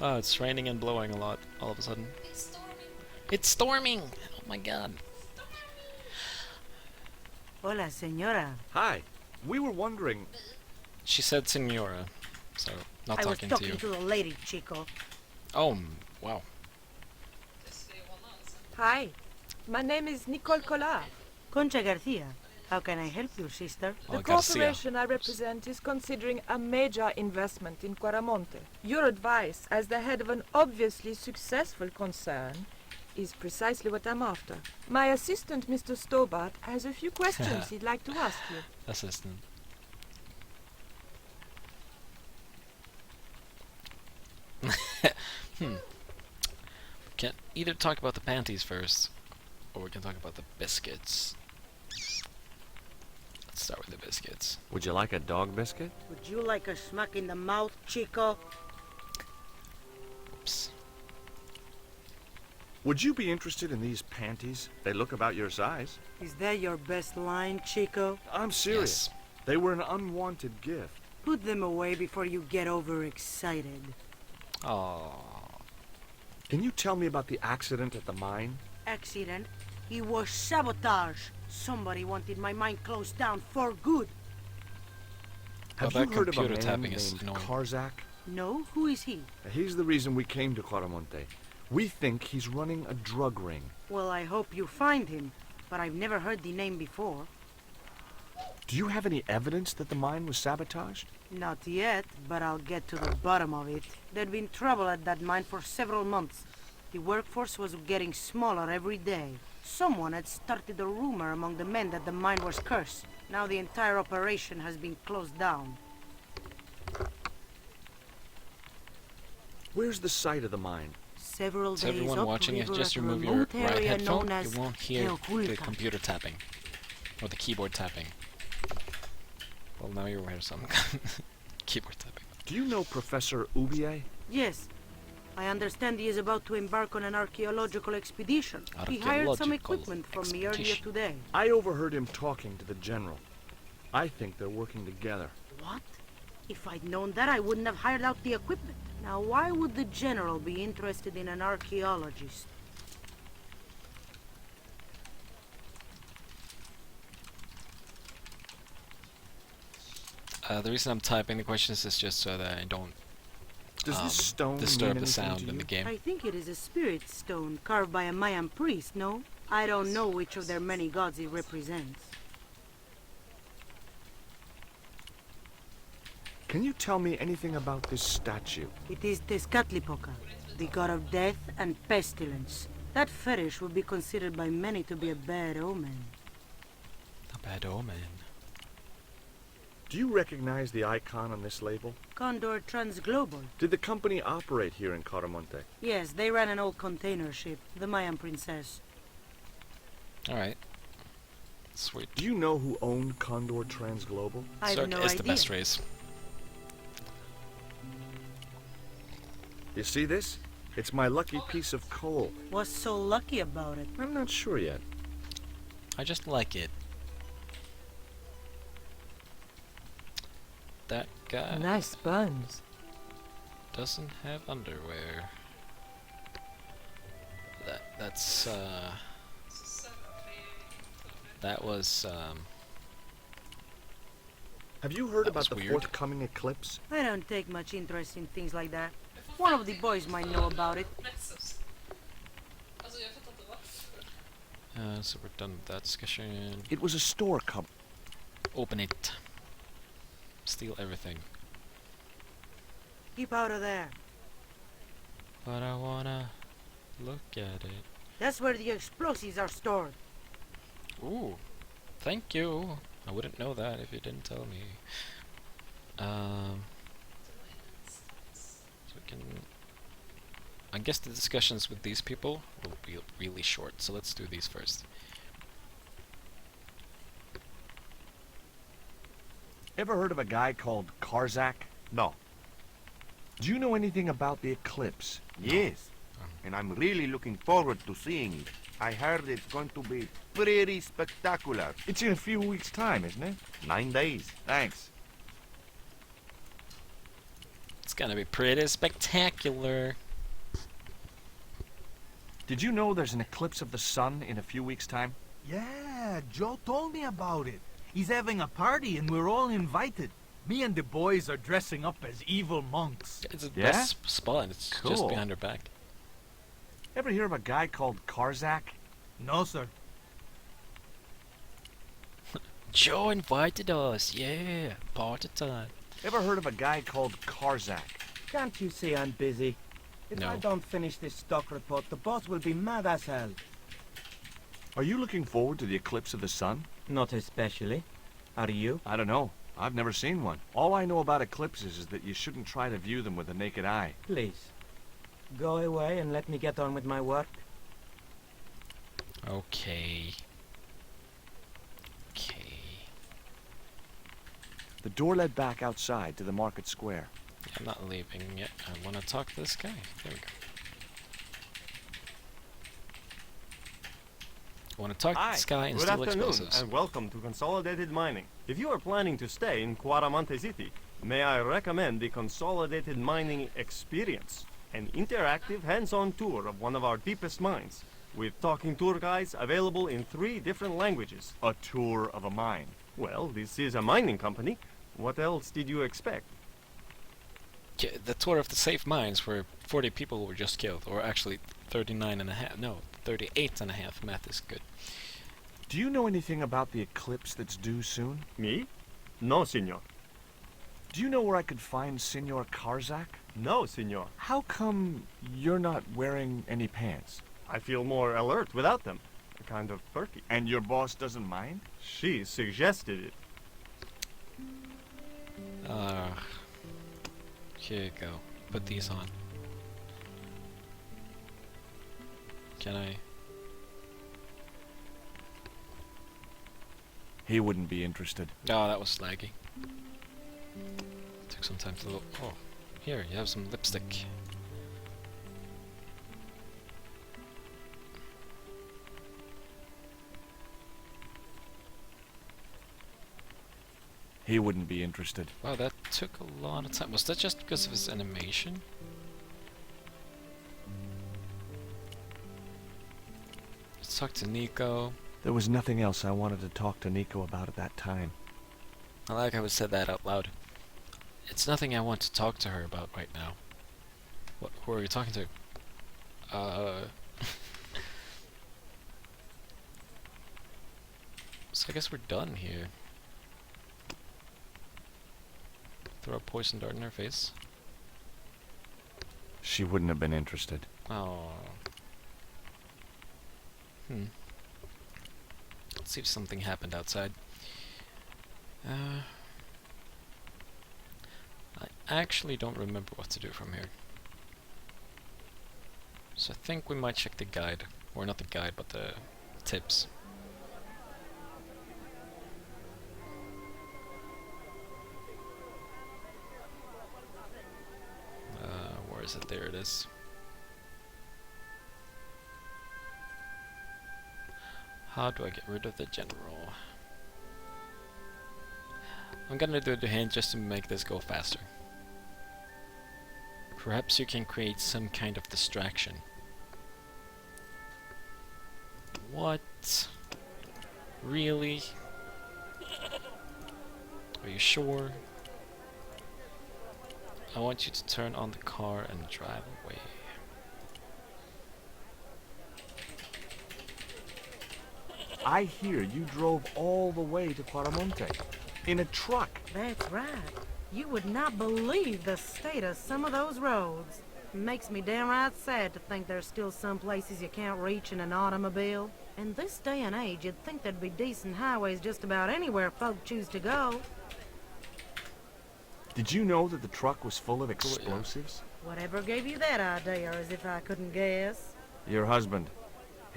Oh, it's raining and blowing a lot all of a sudden. It's storming! Oh my god. Hola, señora. Hi. We were wondering... She said Senora, so not I was talking to talking you. to the lady, Chico. Oh, wow. Hi, my name is Nicole Collard. Concha Garcia. How can I help you, sister? Oh, The Garcia. corporation I represent is considering a major investment in Quaramonte. Your advice, as the head of an obviously successful concern, is precisely what I'm after. My assistant, Mr. Stobart, has a few questions he'd like to ask you. Assistant. We can either talk about the panties first, or we can talk about the biscuits. Let's start with the biscuits. Would you like a dog biscuit? Would you like a smack in the mouth, Chico? Oops. Would you be interested in these panties? They look about your size. Is that your best line, Chico? I'm serious. Yes. They were an unwanted gift. Put them away before you get overexcited. Oh. Can you tell me about the accident at the mine? Accident? It was sabotage. Somebody wanted my mine closed down for good. Have that you heard of a computer man tapping is named annoying. Karzak? No? Who is he? He's the reason we came to Quaramonte. We think he's running a drug ring. Well, I hope you find him, but I've never heard the name before. Do you have any evidence that the mine was sabotaged? Not yet, but I'll get to the bottom of it. There'd been trouble at that mine for several months. The workforce was getting smaller every day. Someone had started a rumor among the men that the mine was cursed. Now the entire operation has been closed down. Where's the site of the mine? Several So days everyone up watching, if river just at a remove your remote right area headphone, known as you won't hear the Teoculca. computer tapping. Or the keyboard tapping. Well, now you hear some keyboard tapping. Do you know Professor Ubier? Yes. I understand he is about to embark on an archaeological expedition. He hired some Archaeological equipment from me earlier expedition. today. I overheard him talking to the general. I think they're working together. What? If I'd known that, I wouldn't have hired out the equipment. Now, why would the general be interested in an archaeologist? The reason I'm typing the questions is just so that I don't Does this stone disturb mean the anything sound to in you? the game. I think it is a spirit stone carved by a Mayan priest, no? I don't know which of their many gods it represents. Can you tell me anything about this statue? It is Tezcatlipoca, the god of death and pestilence. That fetish would be considered by many to be a bad omen. A bad omen. Do you recognize the icon on this label? Condor Transglobal. Did the company operate here in Quaramonte? Yes, they ran an old container ship, the Mayan princess. Alright. Sweet. Do you know who owned Condor Transglobal? I have Cirque no is idea. the best race. You see this? It's my lucky piece of coal. What's so lucky about it? I'm not sure yet. I just like it. That guy Nice buns. doesn't have underwear. That's that was Have you heard That about the was weird. forthcoming eclipse? I don't take much interest in things like that. One of the boys might know about it. so we're done with that discussion. It was a store company. Open it. Steal everything. Keep out of there. But I wanna look at it. That's where the explosives are stored. Ooh, thank you. I wouldn't know that if you didn't tell me. So we can. I guess the discussions with these people will be really short, so let's do these first. Ever heard of a guy called Karzak? No. Do you know anything about the eclipse? Yes. And I'm really looking forward to seeing it. I heard it's going to be pretty spectacular. It's in a few weeks' time, isn't it? 9 days. Thanks. It's gonna be pretty spectacular. Did you know there's an eclipse of the sun in a few weeks' time? Yeah, Joe told me about it. He's having a party and we're all invited. Me and the boys are dressing up as evil monks. It's a Yeah? best spot. It's just Cool. behind her back. Ever hear of a guy called Karzak? No, sir. Joe invited us. Yeah, party time. Ever heard of a guy called Karzak? Can't you see I'm busy? If No. I don't finish this stock report, the boss will be mad as hell. Are you looking forward to the eclipse of the sun? Not especially. Are you? I don't know. I've never seen one. All I know about eclipses is that you shouldn't try to view them with the naked eye. Please. Go away and let me get on with my work. Okay. Okay. The door led back outside to the market square. Yeah, I'm not leaving yet. I want to talk to this guy. There we go. I want to talk to this guy and good steal afternoon, explosives. and welcome to Consolidated Mining. If you are planning to stay in Cuaramonte City, may I recommend the Consolidated Mining Experience, an interactive hands-on tour of one of our deepest mines, with talking tour guides available in 3 different languages. A tour of a mine. Well, this is a mining company. What else did you expect? Yeah, the tour of the safe mines where 40 people were just killed, or actually 39 and a half. No, 38 and a half. Math is good. Do you know anything about the eclipse that's due soon? Me? No, senor. Do you know where I could find Senor Karzak? No, senor. How come you're not wearing any pants? I feel more alert without them. Kind of perky. And your boss doesn't mind? She suggested it. Here you go. Put these on. Can I? He wouldn't be interested. Oh, that was laggy. Took some time to look. Oh, here, you have some lipstick. He wouldn't be interested. Wow, that took a lot of time. Was that just because of his animation? Let's talk to Nico. There was nothing else I wanted to talk to Nico about at that time. I like how I said that out loud. It's nothing I want to talk to her about right now. What? Who are you talking to? So I guess we're done here. Throw a poison dart in her face. She wouldn't have been interested. Oh. Let's see if something happened outside. I actually don't remember what to do from here. So I think we might check the guide. Or not the guide, but the tips. Where is it? There it is. How do I get rid of the general? I'm gonna do the hand just to make this go faster. Perhaps you can create some kind of distraction. What? Really? Are you sure? I want you to turn on the car and drive away. I hear you drove all the way to Cuaramonte. In a truck. That's right. You would not believe the state of some of those roads. Makes me downright sad to think there's still some places you can't reach in an automobile. In this day and age, you'd think there'd be decent highways just about anywhere folk choose to go. Did you know that the truck was full of explosives? Whatever gave you that idea, as if I couldn't guess? Your husband.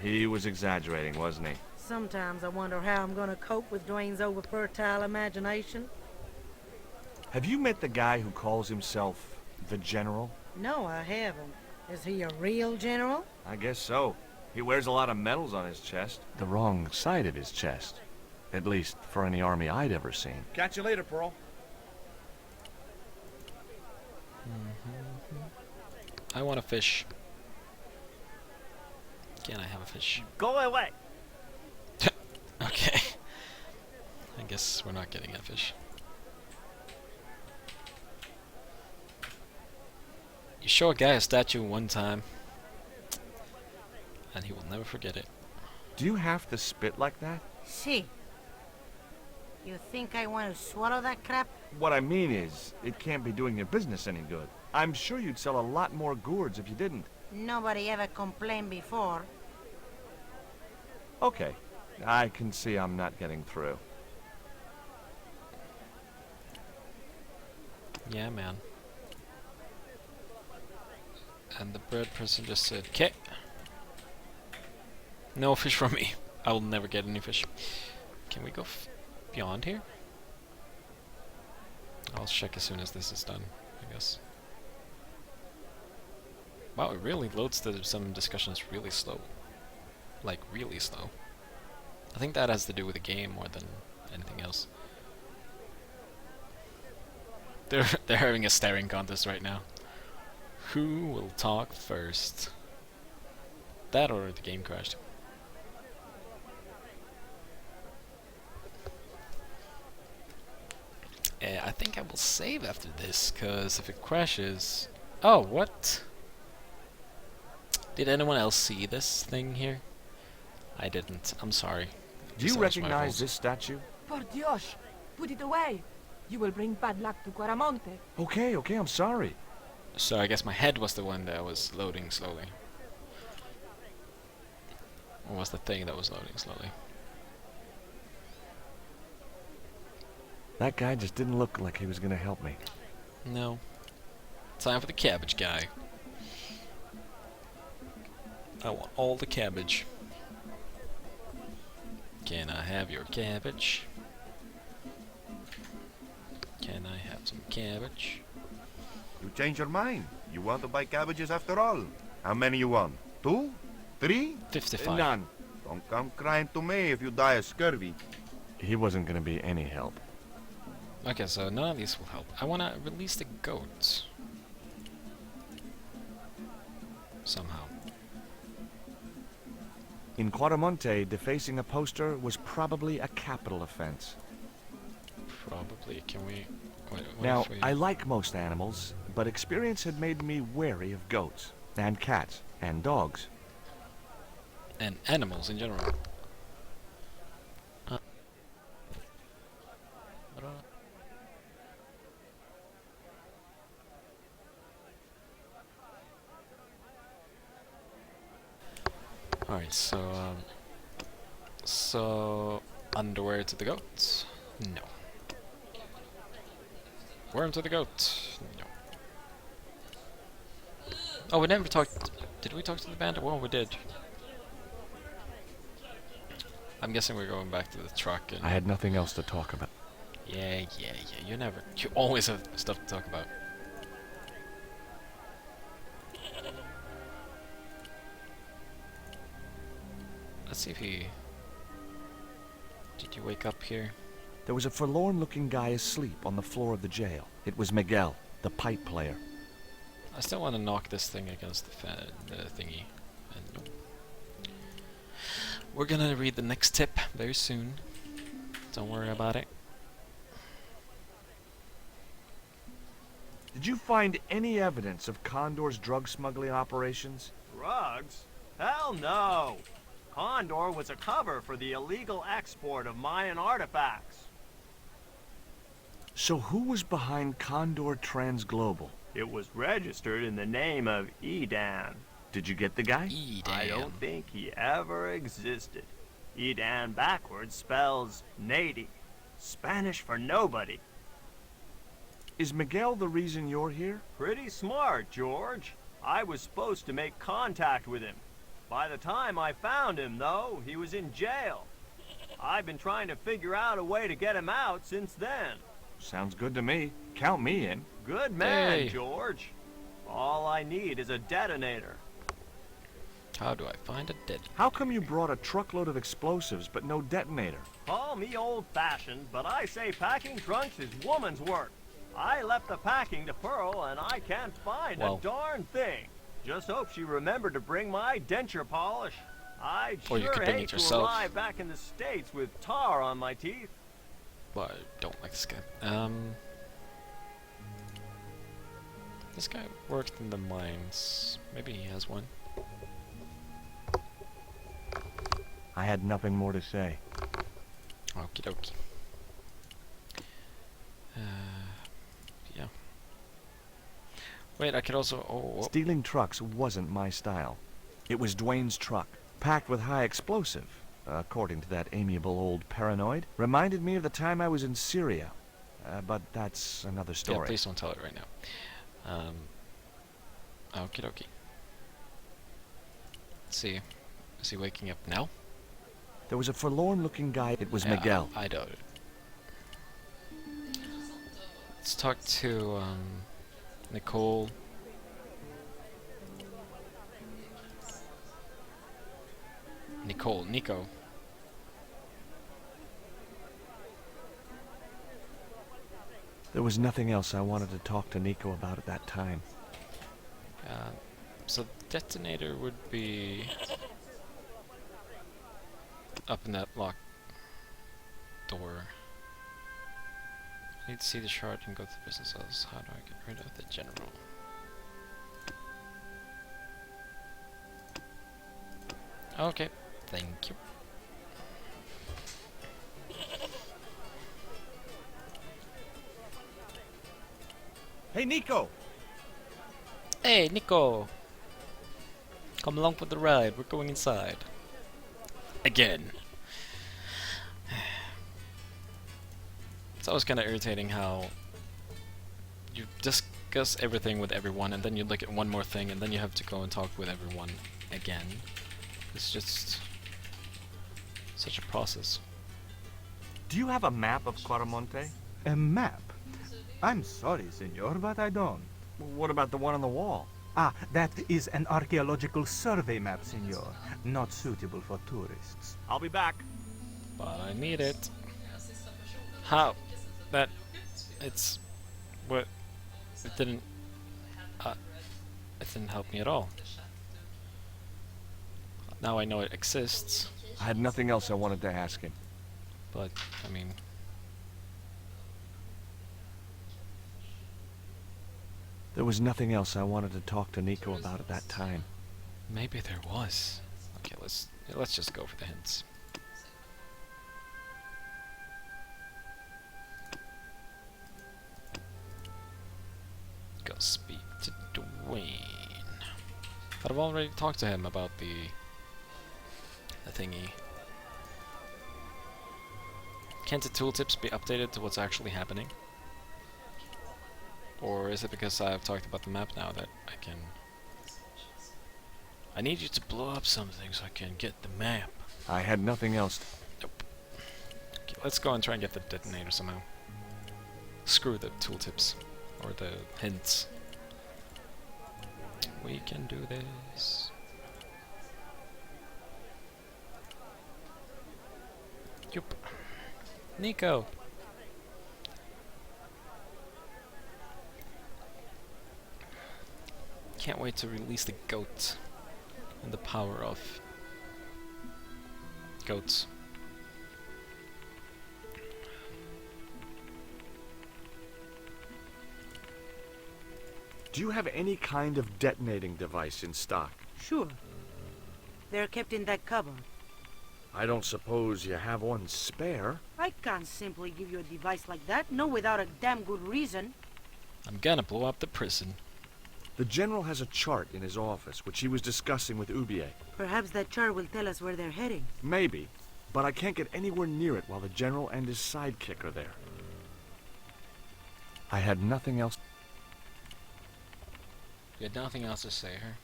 He was exaggerating, wasn't he? Sometimes I wonder how I'm gonna cope with Dwayne's over-fertile imagination. Have you met the guy who calls himself the General? No, I haven't. Is he a real general? I guess so. He wears a lot of medals on his chest. The wrong side of his chest. At least for any army I'd ever seen. Catch you later, Pearl. I want a fish. Can I have a fish? Go away! Okay. I guess we're not getting a fish. You show a guy a statue one time, and he will never forget it. Do you have to spit like that? See. You think I want to swallow that crap? What I mean is, it can't be doing your business any good. I'm sure you'd sell a lot more gourds if you didn't. Nobody ever complained before. Okay. I can see I'm not getting through. Yeah, man. And the bird person just said, "Okay. No fish from me. I will never get any fish." Can we go beyond here? I'll check as soon as this is done, I guess. Wow, it really loads some discussions really slow. Like, really slow. I think that has to do with the game more than anything else. They're having a staring contest right now. Who will talk first? That or the game crashed. I think I will save after this, cause if it crashes... Oh, what? Did anyone else see this thing here? I didn't. I'm sorry. Do you That was my recognize fault. this statue? Por Dios, put it away. You will bring bad luck to Quaramonte. Okay, I'm sorry. So I guess my head was the one that was loading slowly. Or was the thing that was loading slowly? That guy just didn't look like he was gonna help me. No. Time for the cabbage guy. I want all the cabbage. Can I have your cabbage? Can I have some cabbage? You change your mind. You want to buy cabbages after all. How many you want? 2? 3? 55. None. Don't come crying to me if you die of scurvy. He wasn't gonna be any help. Okay, so none of these will help. I want to release the goats. Somehow. In Quaramonte, defacing a poster was probably a capital offense. Probably. Can we... What Now, if we... I like most animals, but experience had made me wary of goats, and cats, and dogs. And animals in general. Alright, so underwear to the goats? No. Worm to the goat? No. Oh, we never talked... Did we talk to the bandit? Well, we did. I'm guessing we're going back to the truck and... I had nothing else to talk about. Yeah. You always have stuff to talk about. Let's see if he... Did you wake up here? There was a forlorn-looking guy asleep on the floor of the jail. It was Miguel, the pipe player. I still want to knock this thing against the thingy. And nope. We're gonna read the next tip very soon. Don't worry about it. Did you find any evidence of Condor's drug smuggling operations? Drugs? Hell no! Condor was a cover for the illegal export of Mayan artifacts. So who was behind Condor Transglobal? It was registered in the name of Edan. Did you get the guy? I don't think he ever existed. Edan backwards spells Nady, Spanish for nobody. Is Miguel the reason you're here? Pretty smart, George. I was supposed to make contact with him. By the time I found him, though, he was in jail. I've been trying to figure out a way to get him out since then. Sounds good to me. Count me in. Good man, Hey. George. All I need is a detonator. How do I find a dead? How come you brought a truckload of explosives but no detonator? Call me old-fashioned, but I say packing trunks is woman's work. I left the packing to Pearl, and I can't find Well. a darn thing. Just hope she remembered to bring my denture polish. I'd Or you sure could bring hate it to yourself. arrive back in the States with tar on my teeth. Well, I don't like this guy. This guy worked in the mines. Maybe he has one. I had nothing more to say. Okie dokie. Yeah. Wait, I could also. Oh, Stealing trucks wasn't my style. It was Dwayne's truck, packed with high explosive, according to that amiable old paranoid. Reminded me of the time I was in Syria. But that's another yeah. story. Please don't tell it right now. Okie dokie. Let's see. Is he waking up now? There was a forlorn-looking guy. It was Yeah, Miguel. I doubt it. Let's talk to Nicole. Nico. There was nothing else I wanted to talk to Nico about at that time. So detonator would be up in that locked door. I need to see the shard and go to the business cells. How do I get rid of the general? Okay, thank you. Hey, Nico! Hey, Nico! Come along for the ride. We're going inside. Again. It's always kind of irritating how you discuss everything with everyone and then you look at one more thing and then you have to go and talk with everyone again. It's just such a process. Do you have a map of Quaramonte? A map? I'm sorry, senor, but I don't. What about the one on the wall? Ah, that is an archaeological survey map, senor. Not suitable for tourists. I'll be back. But I need it. How? That... It's... What? It didn't... it didn't help me at all. Now I know it exists, I had nothing else I wanted to ask him. but, I mean... There was nothing else I wanted to talk to Nico about at that time. Maybe there was. Okay, let's just go for the hints. Go speak to Dwayne. But I've already talked to him about the thingy. Can't the tooltips be updated to what's actually happening? Or is it because I've talked about the map now that I can... I need you to blow up something so I can get the map. I had nothing else. Nope. Okay, let's go and try and get the detonator somehow. Screw the tooltips. Or the hints. We can do this. Yup. Nico! Can't wait to release the goat and the power of goats. Do you have any kind of detonating device in stock? Sure. They're kept in that cupboard. I don't suppose you have one spare? I can't simply give you a device like that, no without a damn good reason. I'm gonna blow up the prison. The General has a chart in his office, which he was discussing with Ubier. Perhaps that chart will tell us where they're heading. Maybe, but I can't get anywhere near it while the General and his sidekick are there. I had nothing else. You had nothing else to say her?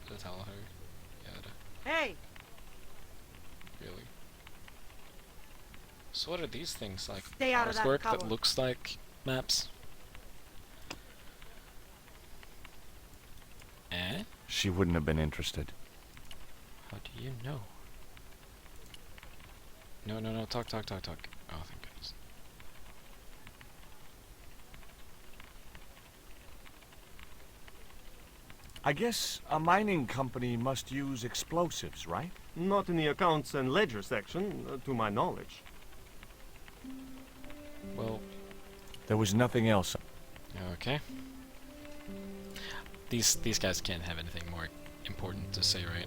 To tell her? Yeah, Hey! really? So what are these things like? Stay out of that Artwork cupboard. that looks like maps? Eh? She wouldn't have been interested. How do you know? No, talk. Oh, thank goodness. I guess a mining company must use explosives, right? Not in the accounts and ledger section, to my knowledge. Well, There was nothing else. okay. These guys can't have anything more important to say, right?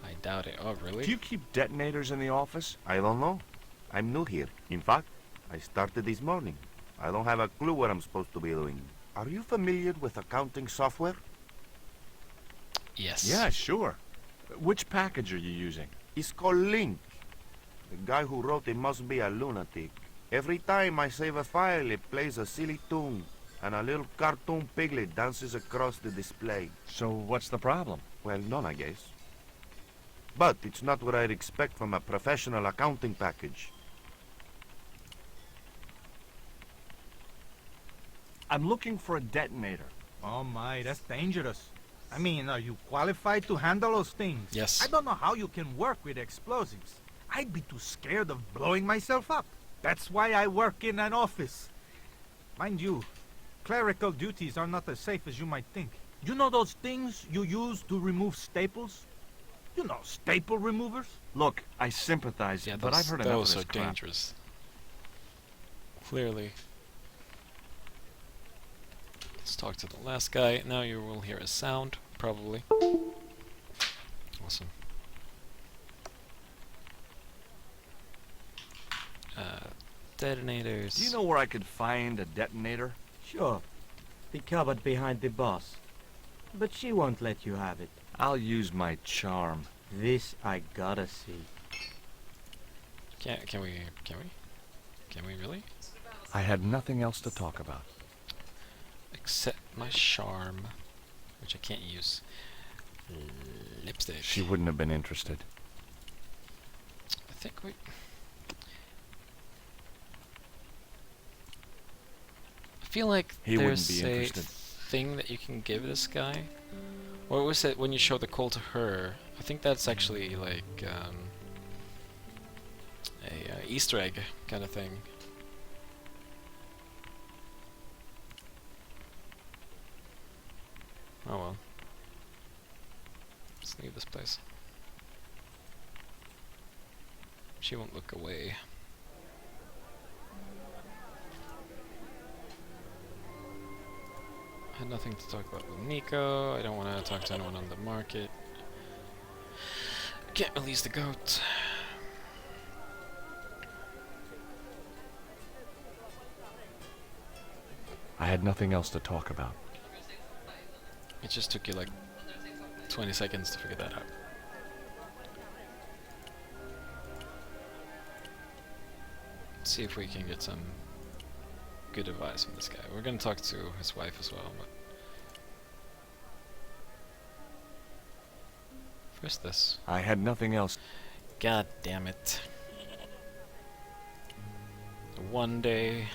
I doubt it. Oh, really? Do you keep detonators in the office? I don't know. I'm new here. In fact, I started this morning. I don't have a clue what I'm supposed to be doing. Are you familiar with accounting software? Yes. Yeah, sure. Which package are you using? It's called Link. The guy who wrote it must be a lunatic. Every time I save a file, it plays a silly tune, and a little cartoon piglet dances across the display. So what's the problem? Well, none, I guess. But it's not what I'd expect from a professional accounting package. I'm looking for a detonator. Oh my, that's dangerous. I mean, are you qualified to handle those things? Yes. I don't know how you can work with explosives. I'd be too scared of blowing myself up. That's why I work in an office. Mind you, clerical duties are not as safe as you might think. You know those things you use to remove staples? You know, staple removers? Look, I sympathize, Yeah, but I've heard enough of those this are crap. dangerous. Clearly. Let's talk to the last guy. Now you will hear a sound, probably. Awesome. Detonators. Do you know where I could find a detonator? Sure. The cupboard behind the boss. But she won't let you have it. I'll use my charm. This I gotta see. Can we really? I had nothing else to talk about. Except my charm, which I can't use. Lipstick. She wouldn't have been interested. I think we. I feel like He wouldn't there's be a interested. thing that you can give this guy. Or was it when you show the coal to her? I think that's actually like a Easter egg kind of thing. Oh well. Let's leave this place. She won't look away. I had nothing to talk about with Nico. I don't want to talk to anyone on the market. Can't release the goat. I had nothing else to talk about. It just took you like 20 seconds to figure that out. Let's see if we can get some good advice from this guy. We're gonna talk to his wife as well, but first this. I had nothing else. God damn it. One day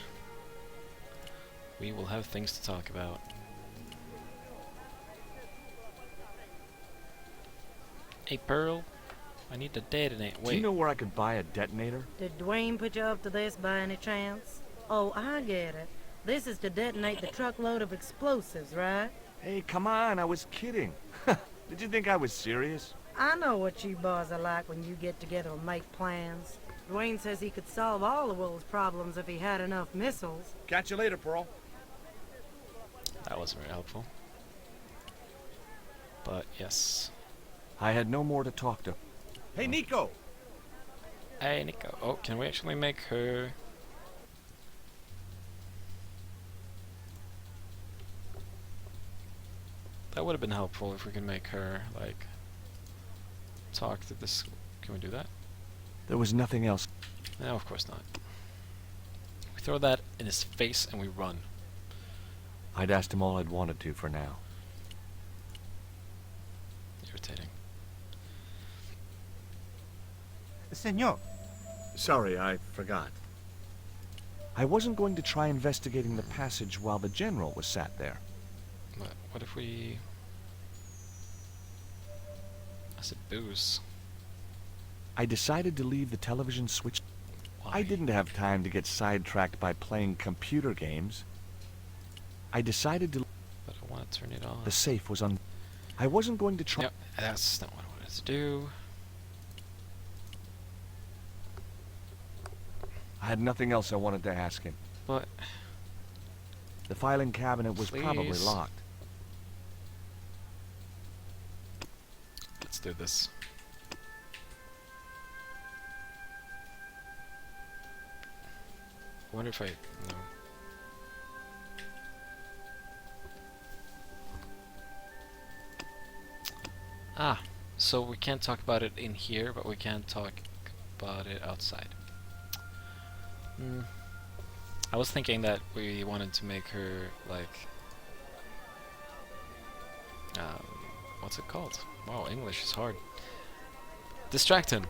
we will have things to talk about. Hey Pearl, I need to detonate. Do you Wait, know where I could buy a detonator? Did Dwayne put you up to this by any chance? Oh, I get it. This is to detonate the truckload of explosives, right? Hey, come on, I was kidding. Did you think I was serious? I know what you boys are like when you get together and make plans. Dwayne says he could solve all the world's problems if he had enough missiles. Catch you later, Pearl. that wasn't very helpful. But yes. I had no more to talk to. Hey, Nico! Hey Nico. Oh, can we actually make her... That would have been helpful if we could make her, like, talk to this... Can we do that? There was nothing else. No, of course not. We throw that in his face and we run. I'd asked him all I'd wanted to for now. Irritating. Senor, Sorry, I forgot. I wasn't going to try investigating the passage while the general was sat there. What if we... I said booze. I decided to leave the television switched. Why? I didn't have time to get sidetracked by playing computer games. I decided to... But I want to turn it on. The safe was on... I wasn't going to try... Yep, that's not what I wanted to do. I had nothing else I wanted to ask him. But The filing cabinet was probably Please. locked. let's do this. I wonder if I... No. Ah, so we can't talk about it in here, but we can talk about it outside. I was thinking that we wanted to make her like... what's it called? Wow, English is hard. Distract him.